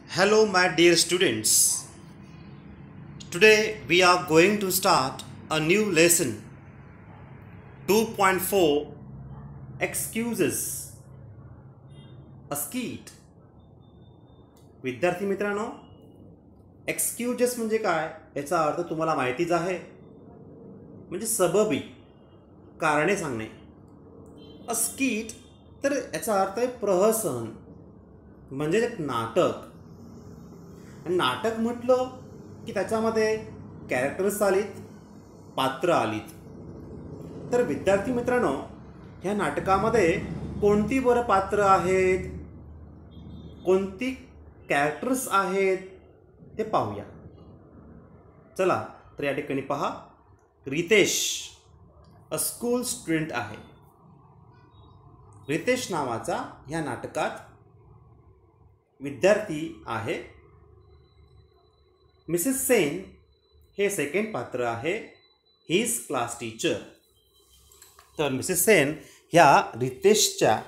Hello, my dear students. Today we are going to start a new lesson 2.4 Excuses. A skit. विद्यार्थी मित्रांनो, excuses म्हणजे काय याचा अर्थ तुम्हाला माहितीच आहे. म्हणजे सबबी कारणे सांगणे. अ स्किट तर याचा अर्थ आहे प्रहसन म्हणजे एक नाटक. आणि नाटक म्हटलं की त्याच्यामध्ये कॅरेक्टर्स आलीत, पात्र आलीत. तर विद्यार्थी मित्रांनो, ह्या नाटकामध्ये कोणती बरं पात्र आहेत, कोणती कॅरेक्टर्स आहेत ते पाहूया. चला तर या ठिकाणी पहा, रितेश अ स्कूल स्टुडंट आहे. रितेश नावाचा ह्या नाटकात विद्यार्थी आहे. मिसेस सेन हे सेकंड पात्र आहे, ही इज क्लास टीचर. तर मिसेस सेन ह्या रितेशच्या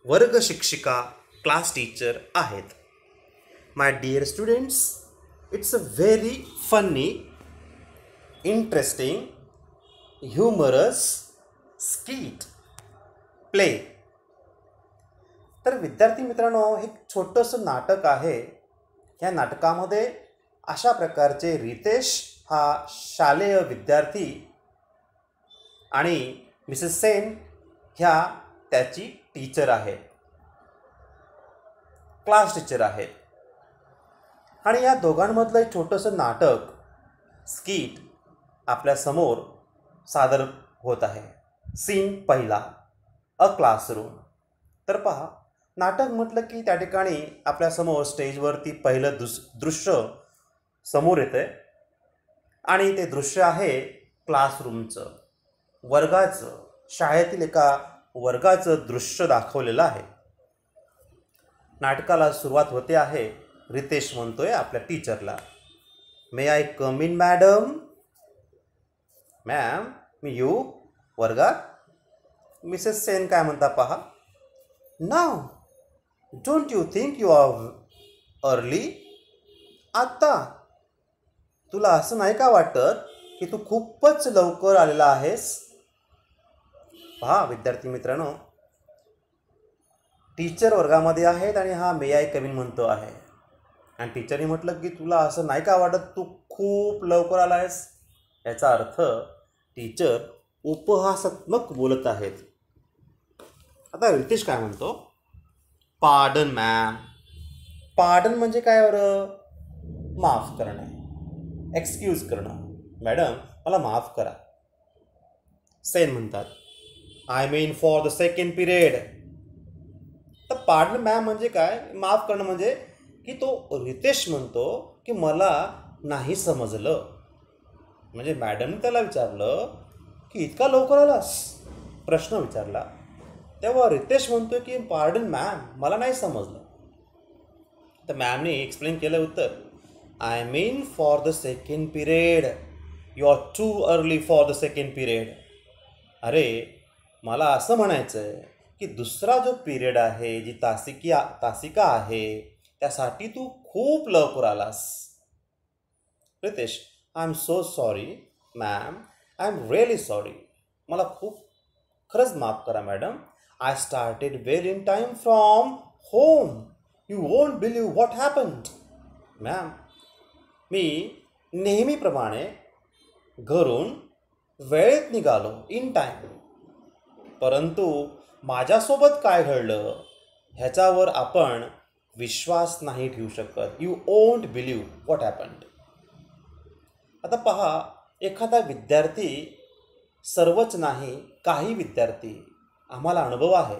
वर्ग शिक्षिका, क्लास टीचर आहेत. My dear students, it's a very funny, interesting, humorous skit play. तर विद्यार्थी मित्रांनो, हे छोटंसं नाटक आहे. ह्या नाटकामध्ये अशा प्रकारचे रितेश हा शालेय विद्यार्थी आणि मिसेस सेन ह्या त्याची टीचर आहे, क्लास टीचर आहेत. आणि या दोघांमधलं एक छोटंसं नाटक स्किट आपल्यासमोर सादर होत आहे. सीन पहिला, अ क्लासरूम. तर पहा, नाटक म्हटलं की त्या ठिकाणी आपल्यासमोर स्टेजवरती पहिलं दृश्य समोर येतं आहे आणि ते दृश्य आहे क्लासरूमचं, वर्गाचं, शाळेतील एका वर्गाचं दृश्य दाखवलेलं आहे. नाटकाला सुरुवात होते आहे. रितेश म्हणतोय आपल्या टीचरला, may I come in madam. Ma'am, मी येऊ वर्गात? मिसेस सेन काय म्हणता पहा, now don't you think you are early. आत्ता तुला असं नाही का वाटत की तू खूपच लवकर आलेला आहेस? पहा विद्यार्थी मित्रांनो, टीचर वर्गामध्ये आहेत आणि हा मे आय कम इन म्हणतो आहे. आणि टीचरने म्हटलं की तुला असं नाही का वाटत तू खूप लवकर आला आहेस? याचा अर्थ टीचर उपहासात्मक बोलत आहेत. आता रितेश काय म्हणतो, पार्डन मॅम. पार्डन म्हणजे काय बरं? माफ करणे, एक्सक्यूज करणं. मॅडम, मला माफ करा. सेन म्हणतात, I mean for the second period. तर पार्डन मॅम म्हणजे काय? माफ करणं म्हणजे की तो रितेश म्हणतो की मला नाही समजलं. म्हणजे मॅडमने त्याला विचारलं की इतका लवकर आलास, प्रश्न विचारला. तेव्हा रितेश म्हणतो की पार्डन मॅम, मला नाही समजलं. तर मॅमने एक्सप्लेन केलं उत्तर, I mean for the second period. You are too early for the second period. अरे, मला असं म्हणायचं आहे की दुसरा जो पिरियड आहे, जी तासिका आहे, त्यासाठी तू खूप लवकर आलास. Ritesh, I am so sorry ma'am, I am really sorry. मला खूप खरंच माफ करा madam. I started well in time from home. You won't believe what happened. Ma'am, मी नेहमीप्रमाणे घरून वेळेत निघालो, इन टाईम. परंतु माझ्यासोबत काय घडलं ह्याच्यावर आपण विश्वास नाही ठेवू शकत. You won't believe what happened. आता पहा, एखादा विद्यार्थी, सर्वच नाही, काही विद्यार्थी, आम्हाला अनुभव आहे.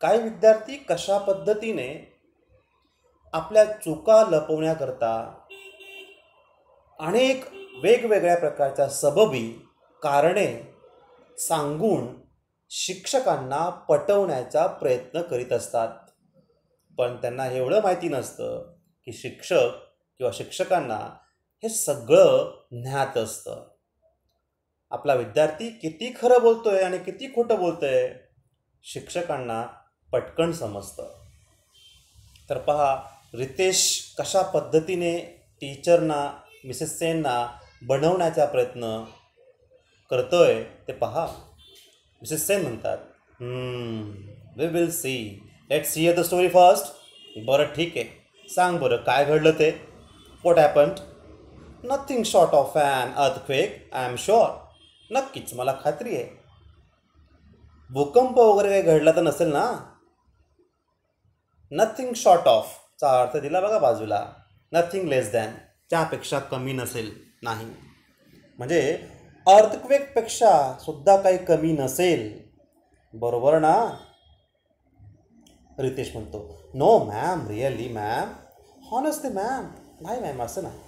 काही विद्यार्थी कशा पद्धतीने आपल्या चुका लपवण्याकरता अनेक वेगवेगळ्या प्रकारच्या सबबी कारणे सांगून शिक्षकांना पटवण्याचा प्रयत्न करीत असतात. पण त्यांना एवढं माहिती नसतं की शिक्षक किंवा शिक्षकांना हे सगळं ज्ञात असतं. आपला विद्यार्थी किती खरं बोलतोय आणि किती खोटं बोलतोय शिक्षकांना पटकन समजतं. तर पहा, रितेश कशा पद्धतीने टीचरना मिसेस सेनना बनवण्याचा प्रयत्न करतोय ते पहा. मिसेस सेन म्हणतात, we will see, let's hear the story first. बरं ठीक आहे, सांग बरं काय घडलं ते. What happened? Nothing short of an earthquake, I am sure. नक्कीच, मला खात्री आहे. भूकंप वगैरे काही घडला तर नसेल ना. नथिंग शॉर्ट ऑफ चा अर्थ दिला बघा बाजूला. नथिंग लेस दॅन, त्यापेक्षा कमी नसेल, नाही. म्हणजे अर्थक्वेकपेक्षा सुद्धा काही कमी नसेल, बरोबर ना. रितेश म्हणतो, no ma'am, really ma'am, honestly ma'am, नाही मॅम, असं नाही.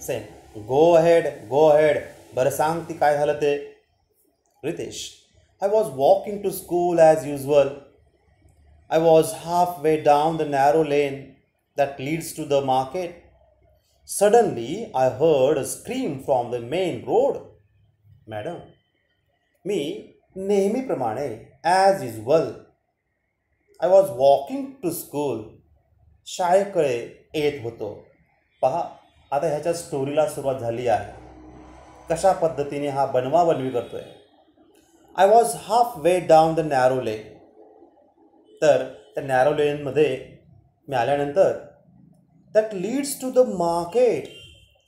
सेन, गो अहेड, बरं सांग ती काय झालं ते. Ritesh, I was walking to school as usual. I was halfway down the narrow lane that leads to the market. Suddenly, I heard a scream from the main road. Madam, मी नेहमीप्रमाणे as usual. I was walking to school. शाळेकडे येत होतो. पहा, आता ह्याच्या स्टोरीला सुरुवात झाली आहे. कशा पद्धतीने हा बनवाबनवी करतोय. I was half way down the narrow lane. तर त्या नॅरो लेनमध्ये मी आल्यानंतर that leads to the market,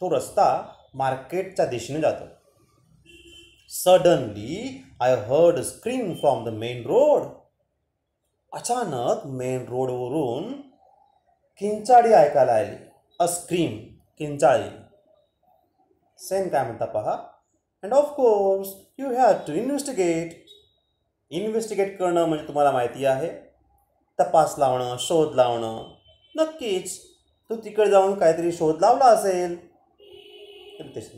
तो रस्ता मार्केटच्या दिशेने जातो. Suddenly I heard scream from the main road. अचानक मेन रोडवरून किंचाळी ऐकायला आली. अ स्क्रीम, किंचाळी. सेन काय म्हणता पहा. And of course you have to investigate. Investigate करणं म्हणजे तुम्हाला माहिती आहे, तपास लावणं, शोध लावणं. नक्कीच तू तिकडे जाऊन काहीतरी शोध लावला असेल.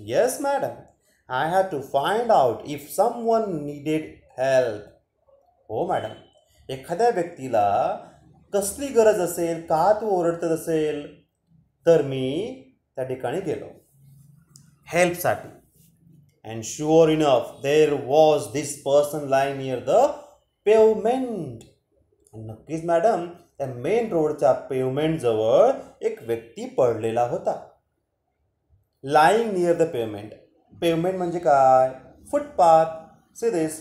Yes madam, I have to find out if someone needed help. हो मॅडम, एखाद्या व्यक्तीला कसली गरज असेल, का तू ओरडत असेल, तर मी त्या ठिकाणी गेलो हेल्पसाठी. And sure enough, there was this person lying near the pavement. नक्कीच मॅडम, त्या मेन रोडच्या पेवमेंटजवळ एक व्यक्ती पडलेला होता. Lying near the pavement. Pavement म्हणजे काय? Footpath. See this,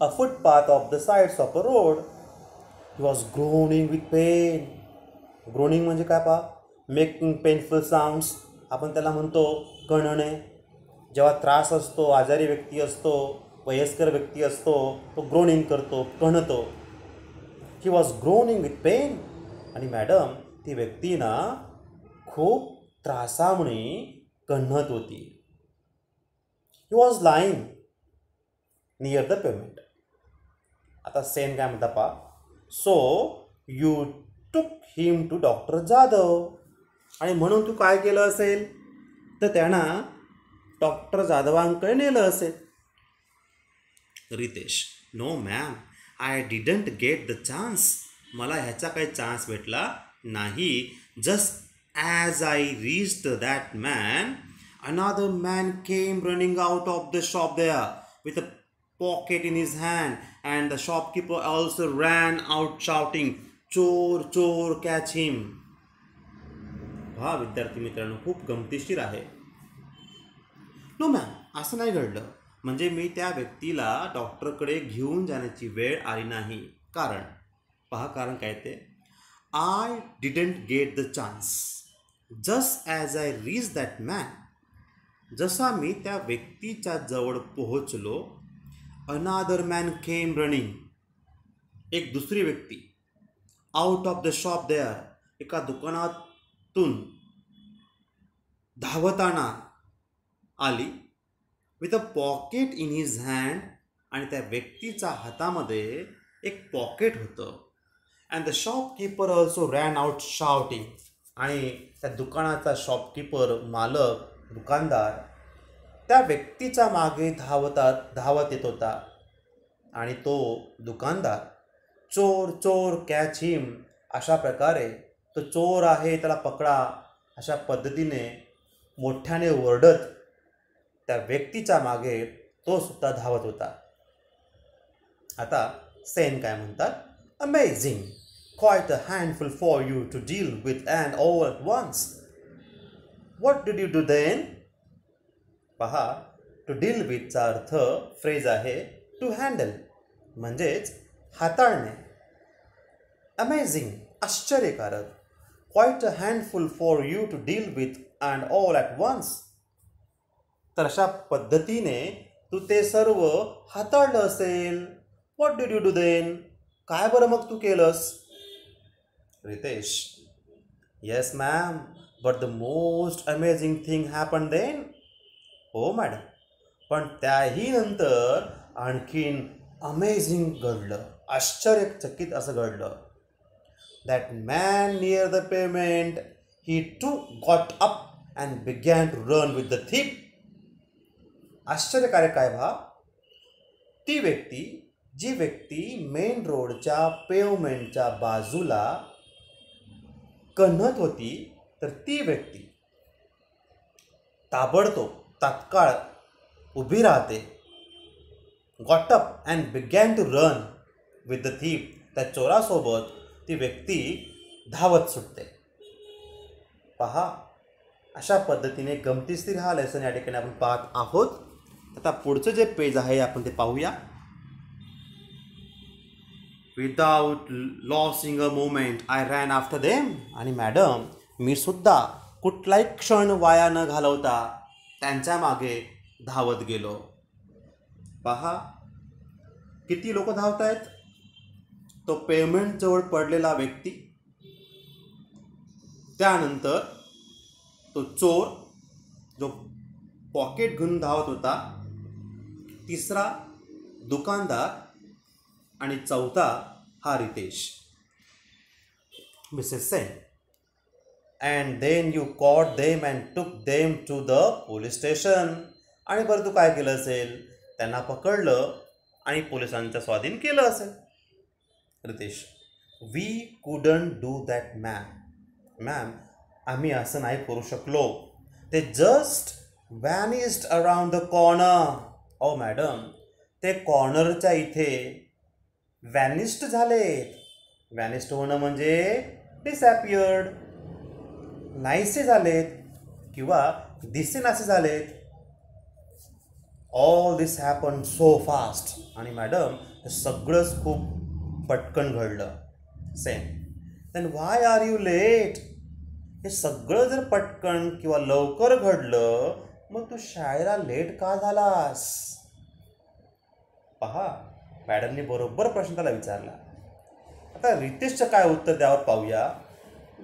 a footpath of the sides of a road. He was groaning with pain. Groaning म्हणजे काय पहा, मेकिंग पेनफुल साऊंड्स. आपण त्याला म्हणतो कणणे. जेव्हा त्रास असतो, आजारी व्यक्ती असतो, वयस्कर व्यक्ती असतो, तो ग्रोनिंग करतो, कणतो. He was groaning with pain. आणि मॅडम, ती व्यक्ती ना खूप त्रासामुळे कणत होती. He was lying near the pavement. आता सेन काय म्हणता पहा. So you took him to doctor Jadhav. आणि म्हणून तू काय केलं असेल, तर त्यांना डॉक्टर जाधवांकडे नेलं असेल. Ritesh, no ma'am, I didn't get the chance. मला ह्याचा काही चान्स भेटला नाही. Just as I reached that man, another man came running out of the shop there with a pocket in his hand and the shopkeeper also ran out shouting, चोर चोर, catch हिम. हा विद्यार्थी मित्रांनो, खूप गमतीशीर आहे. नो मॅम, असं नाही घडलं. म्हणजे मी त्या व्यक्तीला डॉक्टरकडे घेऊन जाण्याची वेळ आली नाही. कारण पहा, कारण काय ते. I didn't get the chance just as I reach that man. जसा मी त्या व्यक्तीच्या जवळ पोहोचलो, अनादर मॅन केम रनिंग. एक दुसरी व्यक्ती out of the shop there, एका दुकानातून धावताना आली. With a pocket in his hand. आणि त्या व्यक्तीच्या हातामध्ये एक पॉकेट होतं. And the shopkeeper also ran out shouting. आणि त्या दुकानाचा शॉपकीपर, मालक, दुकानदार त्या व्यक्तीच्या मागे धावत येत होता. आणि तो दुकानदार चोर चोर, कॅच हिम, अशा प्रकारे, तो चोर आहे त्याला पकडा, अशा पद्धतीने मोठ्याने ओरडत त्या व्यक्तीच्या मागे तो सुद्धा धावत होता. आता सेन काय म्हणतात. Amazing, quite a handful for you to deal with and all at once. What did you do then? पहा, टू डील विथचा अर्थ फ्रेज आहे टू हँडल, म्हणजेच हाताळणे. अमेझिंग, आश्चर्यकारक. Quite a handful for you to deal with and all at once. तर अशा पद्धतीने तू ते सर्व हाताळलं असेल. What did you do then? काय बरं मग तू केलंस? Ritesh, yes ma'am, but the most amazing thing happen then. हो मॅडम, पण त्याही नंतर आणखीन अमेझिंग घडलं, आश्चर्यचकित असं घडलं. That man near the pavement, he too got up and began to run with the thief. आश्चर्यकारक काय भा? जी व्यक्ती मेन रोडच्या पेवमेंटच्या बाजूला कण्हत होती, तर ती व्यक्ती तात्काळ उभी राहते. Got up and began to run with the thief. त्या चोरासोबत ती व्यक्ती धावत सुटते. पहा, अशा पद्धतीने गमतीशीर हा लेसन या ठिकाणी आपण पाहत आहोत. आता पुढचं जे पेज आहे आपण ते पाहूया. Without losing a moment I ran after them. आणि मॅडम, मी सुद्धा कुठलाही क्षण वाया न घालवता त्यांच्या मागे धावत गेलो. पहा, किती लोक धावत आहेत. तो पेमेंटजवळ पडलेला व्यक्ती, त्यानंतर तो चोर जो पॉकेट घेऊन धावत होता, तिसरा दुकानदार आणि चौथा हा Ritesh. Mrs Sen, and then you caught them and took them to the police station. आणि बरं तू काय केलं असेल? त्यांना पकडलं आणि पोलिसांच्या स्वाधीन केलं असेल. Ritesh, we couldn't do that ma'am, आम्ही असं नाही करू शकलो. ते just vanished around the corner. Oh madam, ते कॉर्नरच्या इथे व्हॅनिस्ड झालेत. व्हॅनिस्ड होणं म्हणजे डिसॲपियर्ड, नाहीसे झालेत किंवा दिसेनासे झालेत. All this happen so fast. आणि मॅडम, हे सगळंच खूप पटकन घडलं. Sen, then why are you late? हे सगळं जर पटकन किंवा लवकर घडलं, मग तू शाळेला लेट का झालास? पहा, मॅडमने बरोबर प्रश्न त्याला विचारला. आता रितेशचं काय उत्तर द्यावर पाहूया.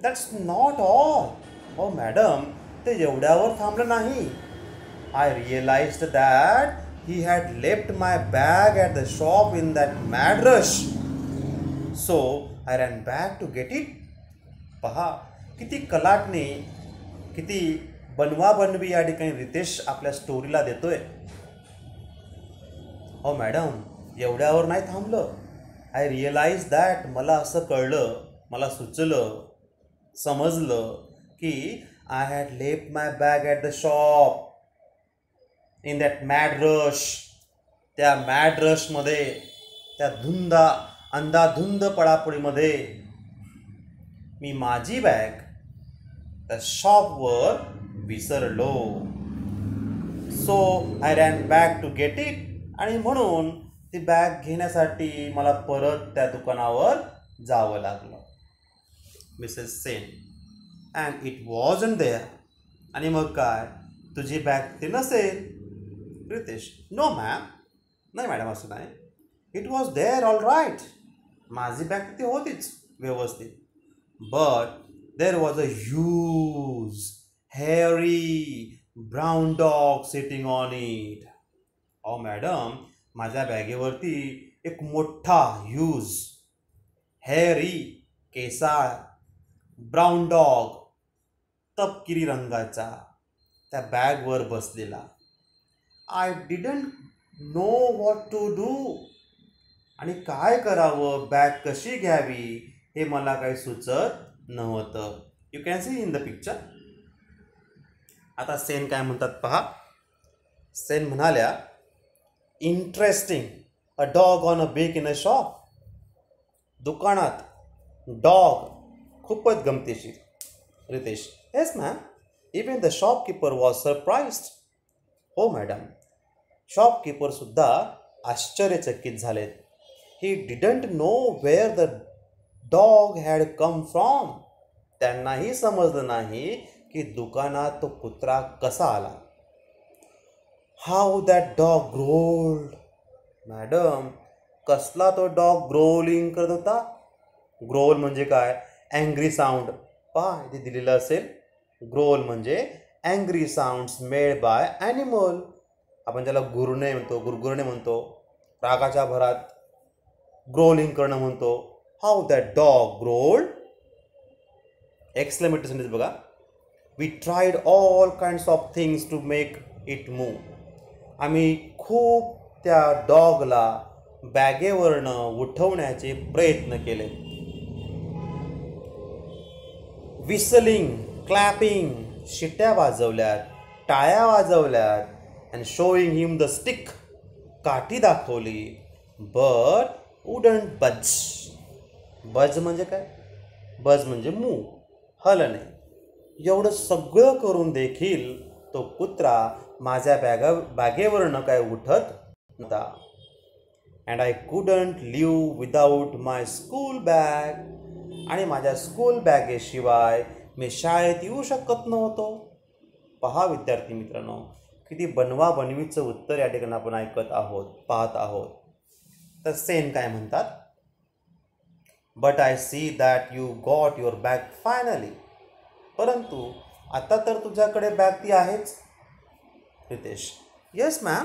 That's not all. हो मॅडम, ते एवढ्यावर थांबलं नाही. I realised that he had left my bag at the shop in that mad rush, so I ran back to get it. पहा, किती कलाटणे, किती बनवाबनवी या ठिकाणी रितेश आपल्या स्टोरीला देतोय. हो मॅडम, एवढ्यावर नाही थांबलं. आय रिअलाइज दॅट, मला असं कळलं, मला सुचलं, समजलं की I had left my bag at the shop in that mad rush. त्या मॅड रशमध्ये, त्या अंधाधुंद पळापळीमध्ये मी माझी बॅग त्या शॉपवर विसरलो. So I ran back to get it. आणि म्हणून ती बॅग घेण्यासाठी मला परत त्या दुकानावर जावं लागलं. Mrs Sen, and it wasn't there. आणि मग काय, तुझी बॅग ते नसेल? रितेश, नो मॅम, नाही मॅडम, असं नाही. It was there all right. माझी बॅग तिथे होतीच व्यवस्थित. But there was a huge hairy brown dog sitting on it. Oh madam, माझ्या बॅगेवरती एक मोठा ह्यूज हॅरी केसाळ ब्राऊन डॉग तपकिरी रंगाचा त्या बॅगवर बसलेला. I didn't know what to do. आणि काय करावं, बॅग कशी घ्यावी हे मला काही सुचत नव्हतं. You can see in the picture. आता सेन काय म्हणतात पहा. सेन म्हणाल्या, interesting, a dog on a bag in a shop. दुकानात डॉग खूपच गमतीशीर. Ritesh, yes ma'am. Even the shopkeeper was surprised. हो मॅडम, शॉपकीपर सुद्धा आश्चर्यचकित झालेत. He didn't know where the dog had come from. त्यांनाही समजलं नाही की दुकानात तो कुत्रा कसा आला. How that dog growled. Madam, कसला तो डॉग ग्रोलिंग करत होता. ग्रोल म्हणजे काय? Angry sound. पहा इथे दिलेलं असेल. ग्रोल म्हणजे angry sounds made by animal. आपण ज्याला गुरणे म्हणतो, गुरगुरणे म्हणतो, रागाच्या भरात ग्रोलिंग करणं म्हणतो. How that dog growled. Exclamatory sentence बघा. We tried all kinds of things to make it move. आम्ही खूप त्या डॉगला बॅगेवरनं उठवण्याचे प्रयत्न केले. विसलिंग, क्लॅपिंग, शिट्या वाजवल्यात, टाळ्या वाजवल्यात, and showing him the stick, काठी दाखवली. बट वुडंट बज. बज म्हणजे काय? बज म्हणजे मूव, हलणे. एवढं सगळं करून देखील तो कुत्रा माझ्या बॅगेवरनं काय उठत नव्हता. And I couldn't leave without my school bag. आणि माझ्या स्कूल बॅगेशिवाय मी शाळेत येऊ शकत नव्हतो. पहा विद्यार्थी मित्रांनो, किती बनवाबनवीचं उत्तर या ठिकाणी आपण पाहत आहोत. तर सेन काय म्हणतात? But I see that you got your bag finally. परंतु आता तर तुझ्याकडे बॅग ती आहेच. Ritesh, yes ma'am.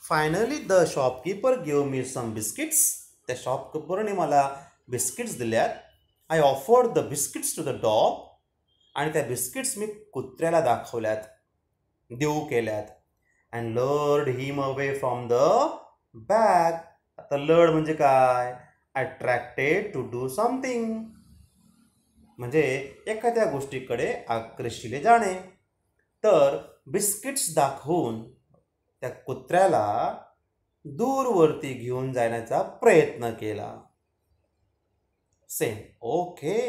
Finally the shopkeeper give me some biscuits. त्या शॉपकीपरने मला बिस्किट्स दिल्यात. I offered the biscuits to the dog. आणि त्या बिस्किट्स मी कुत्र्याला दाखवल्यात, देऊ केल्यात. And lured him away from the bag. आता लर्ड म्हणजे काय? अट्रॅक्टेड टू डू समथिंग, म्हणजे एखाद्या गोष्टीकडे आकर्षिले जाणे. तर बिस्किट्स दाखवून त्या कुत्र्याला दूरवरती घेऊन जाण्याचा प्रयत्न केला. Same. Okay,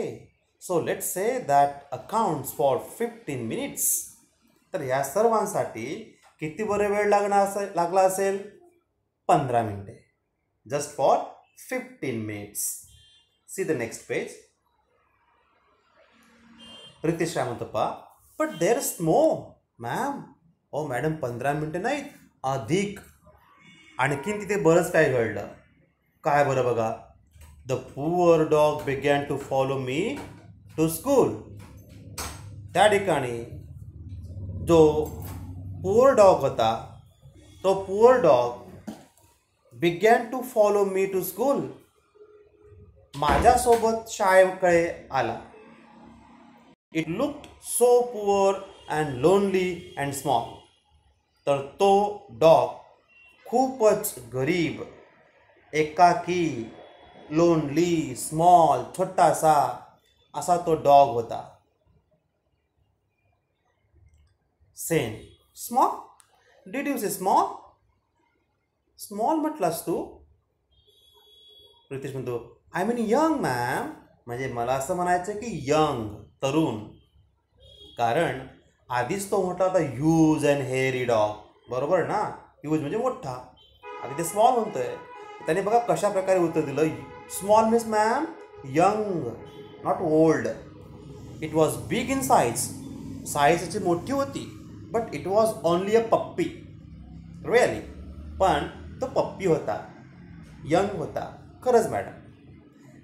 so let's say that accounts for 15 minutes. तर ह्या सर्वांसाठी किती बरे वेळ लागला असेल? 15 मिनिटे. Just for 15 minutes. See the next page. Ritesh काय म्हणतो पहा. But there is more ma'am. Oh madam, 15 मिनिटे नाहीत, अधिक. आणखीन तिथे बरंच काय घडलं. काय बरं बघा. The poor dog began to follow me to school. त्या ठिकाणी जो पुअर डॉग होता, तो poor dog began to follow me to school. माझ्यासोबत शाळेकडे आला. It looked so poor and lonely and small. तर तो डॉग खूपच गरीब, एकाकी, लोनली, स्मॉल, छोटासा असा तो डॉग होता. Sen. Small. Did you say small? Small म्हटलास तू? रितेश म्हणतो आय मीन यंग मॅम. म्हणजे मला असं म्हणायचं की यंग, तरुण. कारण आधीच तो म्हटला होता ह्यूज अँड हेअरी डॉग. बरोबर ना? ह्यूज म्हणजे मोठा. आधी ते स्मॉल म्हणतोय. त्याने बघा कशा प्रकारे उत्तर दिलं. Small means ma'am young, not old. It was big in size. Size याची मोठी होती. बट इट वॉज ओनली अ पप्पी. रिअली. पण तो पप्पी होता, यंग होता. खरंच madam.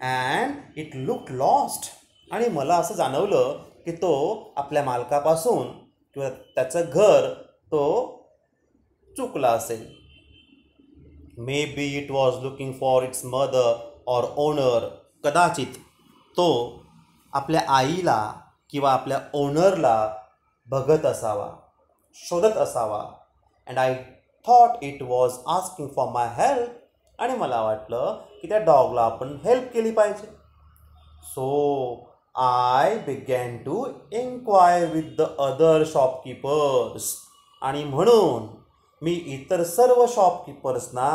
And it look lost. आणि मला असं जाणवलं की तो आपल्या मालकापासून किंवा त्याचं घर तो चुकला असेल. May be it was looking for its mother or owner. कदाचित तो आपल्या आईला किंवा आपल्या ओनरला बघत असावा, शोधत असावा. And I thought it was asking for my help. आणि मला वाटलं की त्या डॉगला आपण हेल्प केली पाहिजे. So I began to inquire with the other shopkeepers. आणि म्हणून मी इतर सर्व शॉपकीपर्सना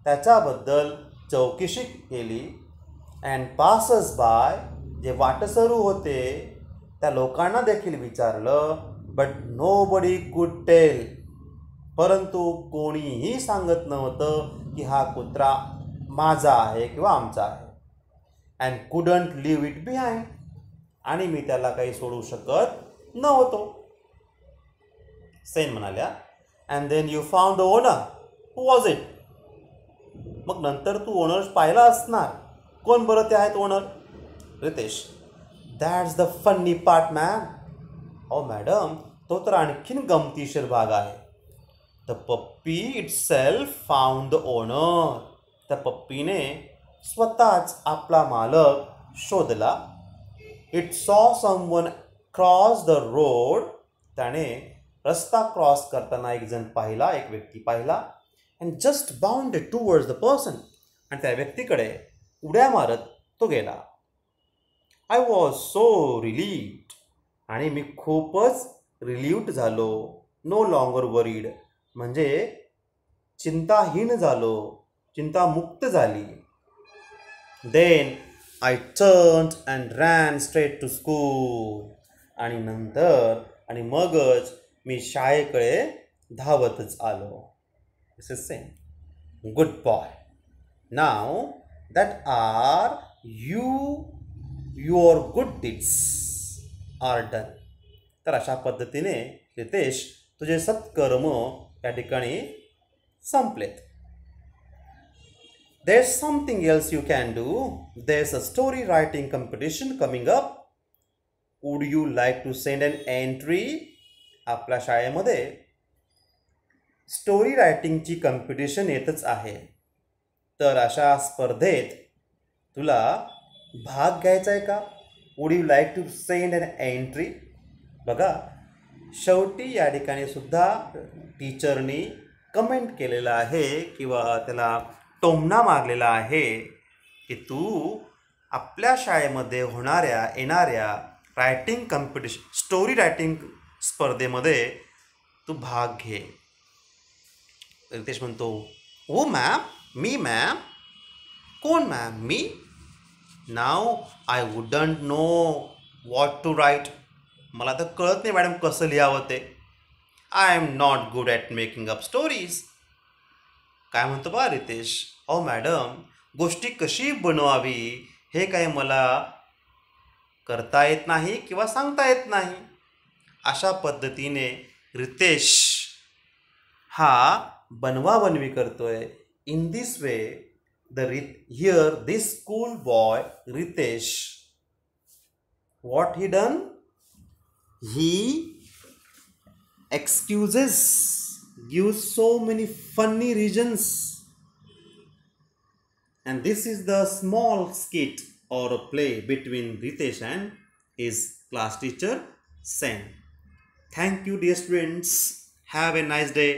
त्याच्याबद्दल चौकशी केली. अँड पासर्स बाय, जे वाटसरू होते त्या लोकांना देखील विचारलं, बट नो बडी कुड टेल, परंतु कोणीही सांगत नव्हतं की हा कुत्रा माझा आहे किंवा आमचा आहे. And couldn't leave it behind, आणि मी त्याला काही सोडू शकत नव्हतो. सेन म्हणाल्या, and then you found the owner, who was it? मग नंतर तू ओनर पाहिला असणार, कोण बरं ते आहेत owner? Ritesh, that's the funny part ma'am. Oh madam, तो तर आणखीन गमतीशीर भाग आहे. The puppy itself found the owner. त्या पप्पीने स्वतःच आपला मालक शोधला. इट सॉ समवन क्रॉस द रोड. त्याने रस्ता क्रॉस करताना एक जण पाहिला, एक व्यक्ती पाहिला. And just bounded towards the person. आणि त्या व्यक्तीकडे उड्या मारत तो गेला. I was so relieved. आणि मी खूपच रिलीव्ड झालो. नो लॉंगर वरीड, म्हणजे चिंताहीन झालो, चिंतामुक्त झाली. Then I turned and ran straight to school. आणि नंतर आणि मगच मी शाळेकडे धावतच आलो. This is same. Good boy. Now that are your good deeds are done. तर अशा पद्धतीने रितेश, तुझे सत्कर्म या ठिकाणी संपलेत. There's something else you can do. There's a story writing competition coming up. Would you like to send an entry? आपल्या शाळेमध्ये story रायटिंगची competition येतच आहे. तर अशा स्पर्धेत तुला भाग घ्यायचा आहे का? Would you like to send an entry? बघा, शेवटी या ठिकाणी सुद्धा टीचरनी कमेंट केलेलं आहे किंवा त्याला टोमणा मारलेला आहे की तू आपल्या शाळेमध्ये येणाऱ्या रायटिंग कॉम्पिटिशन, स्टोरी रायटिंग स्पर्धेमध्ये तू भाग घे. रितेश म्हणतो, ओ मॅम, मी मॅम? कोण मॅम? मी? नाव I wouldn't know what to write. मला तर कळत नाही मॅडम कसं लिहावं ते. I am not good at making up stories. काय म्हणतो बा रितेश, ओ मॅडम, गोष्टी कशी बनवावी हे काही मला करता येत नाही किंवा सांगता येत नाही. अशा पद्धतीने रितेश हा बनवाबनवी करतोय. In this way hear this school boy Ritesh, what he done? He excuses, gives so many funny reasons, and this is the small skit or a play between Ritesh and his class teacher Sen. Thank you, dear students. Have a nice day.